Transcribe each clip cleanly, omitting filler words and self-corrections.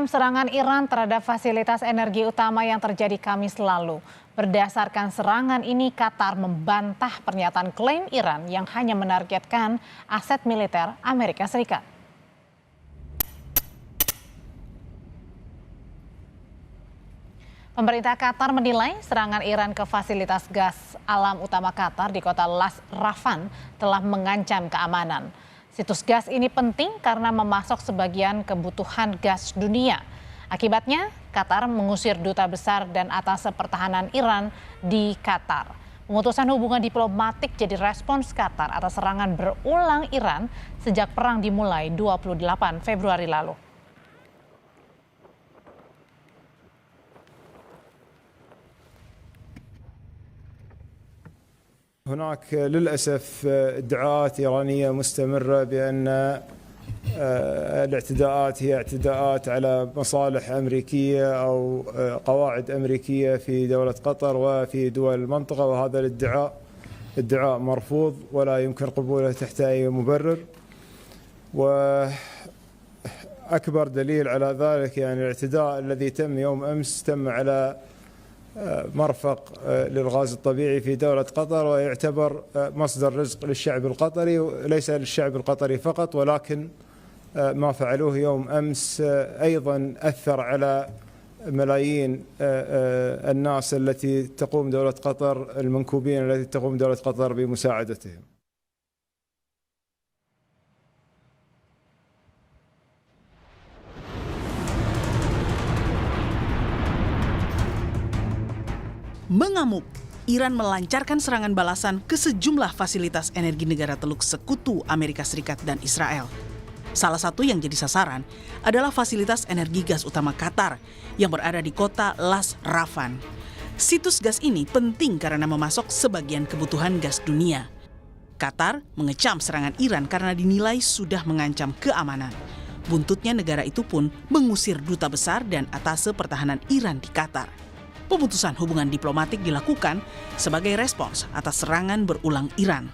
serangan Iran terhadap fasilitas energi utama yang terjadi Kamis lalu. Berdasarkan serangan ini, Qatar membantah pernyataan klaim Iran yang hanya menargetkan aset militer Amerika Serikat. Pemerintah Qatar menilai serangan Iran ke fasilitas gas alam utama Qatar di kota Las Rafan telah mengancam keamanan. Situs gas ini penting karena memasok sebagian kebutuhan gas dunia. Akibatnya, Qatar mengusir duta besar dan atas pertahanan Iran di Qatar. Pemutusan hubungan diplomatik jadi respons Qatar atas serangan berulang Iran sejak perang dimulai 28 Februari lalu. هناك للأسف ادعاءات إيرانية مستمرة بأن الاعتداءات هي اعتداءات على مصالح أمريكية أو قواعد أمريكية في دولة قطر وفي دول المنطقة، وهذا ادعاء مرفوض ولا يمكن قبوله تحت أي مبرر. وأكبر دليل على ذلك يعني الاعتداء الذي تم يوم أمس تم على مرفق للغاز الطبيعي في دولة قطر، ويعتبر مصدر رزق للشعب القطري، وليس للشعب القطري فقط، ولكن ما فعلوه يوم أمس أيضا أثر على ملايين الناس التي تقوم دولة قطر، المنكوبين التي تقوم دولة قطر بمساعدتهم. Mengamuk, Iran melancarkan serangan balasan ke sejumlah fasilitas energi negara Teluk Sekutu Amerika Serikat dan Israel. Salah satu yang jadi sasaran adalah fasilitas energi gas utama Qatar yang berada di kota Las Rafan. Situs gas ini penting karena memasok sebagian kebutuhan gas dunia. Qatar mengecam serangan Iran karena dinilai sudah mengancam keamanan. Buntutnya negara itu pun mengusir duta besar dan atase pertahanan Iran di Qatar. Pemutusan hubungan diplomatik dilakukan sebagai respons atas serangan berulang Iran.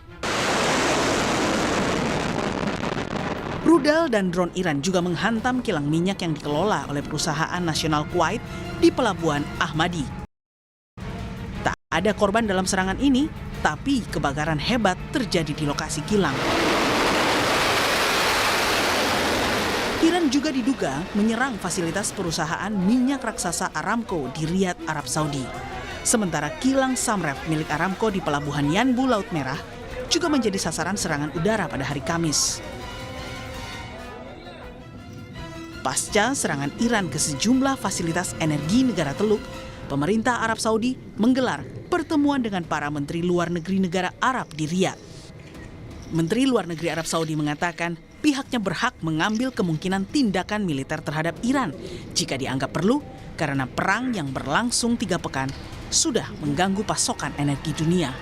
Rudal dan drone Iran juga menghantam kilang minyak yang dikelola oleh perusahaan nasional Kuwait di Pelabuhan Ahmadi. Tak ada korban dalam serangan ini, tapi kebakaran hebat terjadi di lokasi kilang. Iran juga diduga menyerang fasilitas perusahaan minyak raksasa Aramco di Riyadh, Arab Saudi. Sementara kilang Samref milik Aramco di Pelabuhan Yanbu, Laut Merah, juga menjadi sasaran serangan udara pada hari Kamis. Pasca serangan Iran ke sejumlah fasilitas energi negara Teluk, pemerintah Arab Saudi menggelar pertemuan dengan para menteri luar negeri negara Arab di Riyadh. Menteri Luar Negeri Arab Saudi mengatakan pihaknya berhak mengambil kemungkinan tindakan militer terhadap Iran jika dianggap perlu karena perang yang berlangsung 3 pekan sudah mengganggu pasokan energi dunia.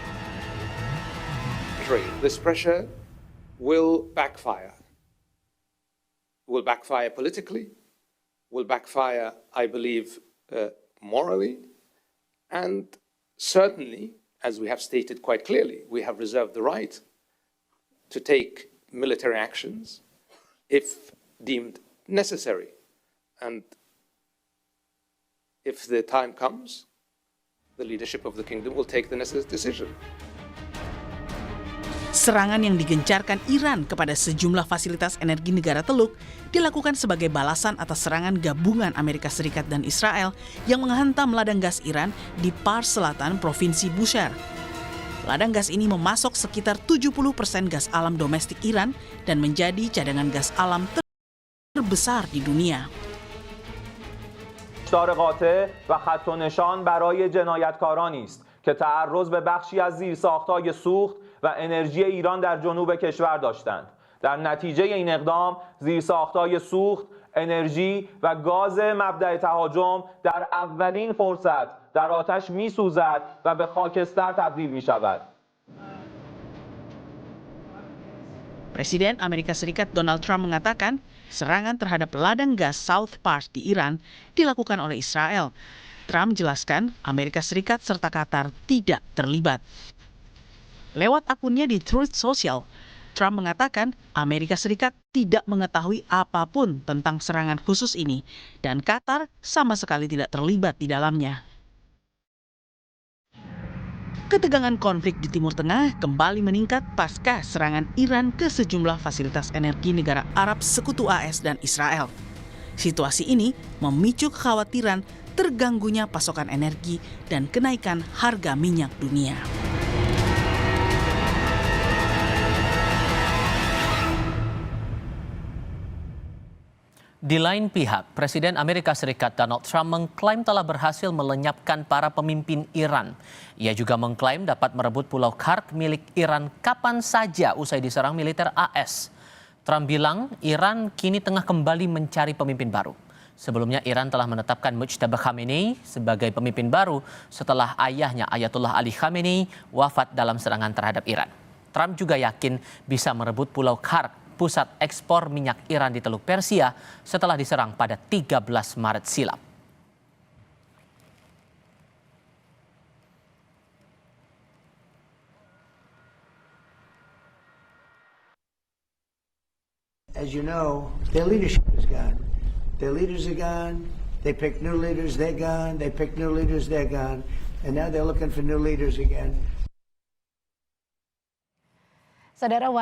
This pressure will backfire. Will backfire politically, will backfire, I believe, morally, and certainly, as we have stated quite clearly, we have reserved the right to take military actions if deemed necessary. And if the time comes, the leadership of the kingdom will take the necessary decision. Serangan yang digencarkan Iran kepada sejumlah fasilitas energi negara Teluk dilakukan sebagai balasan atas serangan gabungan Amerika Serikat dan Israel yang menghantam ladang gas Iran di Pars Selatan, Provinsi Bushehr. Ladang gas ini memasok sekitar 70% gas alam domestik Iran dan menjadi cadangan gas alam terbesar di dunia. هشدار قاطع و خط و نشان برای جنایتکارانی است که تعرض به بخشی از زیرساخت‌های سوخت و انرژی ایران در جنوب کشور داشتند. در نتیجه این اقدام زیرساخت‌های سوخت، انرژی و گاز مبدأ تهاجم در اولین فرصت در آتش می‌سوزد و به خاکستر تبدیل می‌شود. Presiden Amerika Serikat Donald Trump mengatakan serangan terhadap ladang gas South Pars di Iran dilakukan oleh Israel. Trump menjelaskan Amerika Serikat serta Qatar tidak terlibat. Lewat akunnya di Truth Social, Trump mengatakan Amerika Serikat tidak mengetahui apapun tentang serangan khusus ini dan Qatar sama sekali tidak terlibat di dalamnya. Ketegangan konflik di Timur Tengah kembali meningkat pasca serangan Iran ke sejumlah fasilitas energi negara Arab Sekutu AS dan Israel. Situasi ini memicu kekhawatiran terganggunya pasokan energi dan kenaikan harga minyak dunia. Di lain pihak, Presiden Amerika Serikat Donald Trump mengklaim telah berhasil melenyapkan para pemimpin Iran. Ia juga mengklaim dapat merebut Pulau Karg milik Iran kapan saja usai diserang militer AS. Trump bilang Iran kini tengah kembali mencari pemimpin baru. Sebelumnya Iran telah menetapkan Mujtaba Khamenei sebagai pemimpin baru setelah ayahnya Ayatollah Ali Khamenei wafat dalam serangan terhadap Iran. Trump juga yakin bisa merebut Pulau Karg, pusat ekspor minyak Iran di Teluk Persia setelah diserang pada 13 Maret silam. As you know, their leadership is gone. Their leaders are gone. They pick new leaders, they're gone. They pick new leaders, they're gone. And now they're looking for new leaders again. Saudara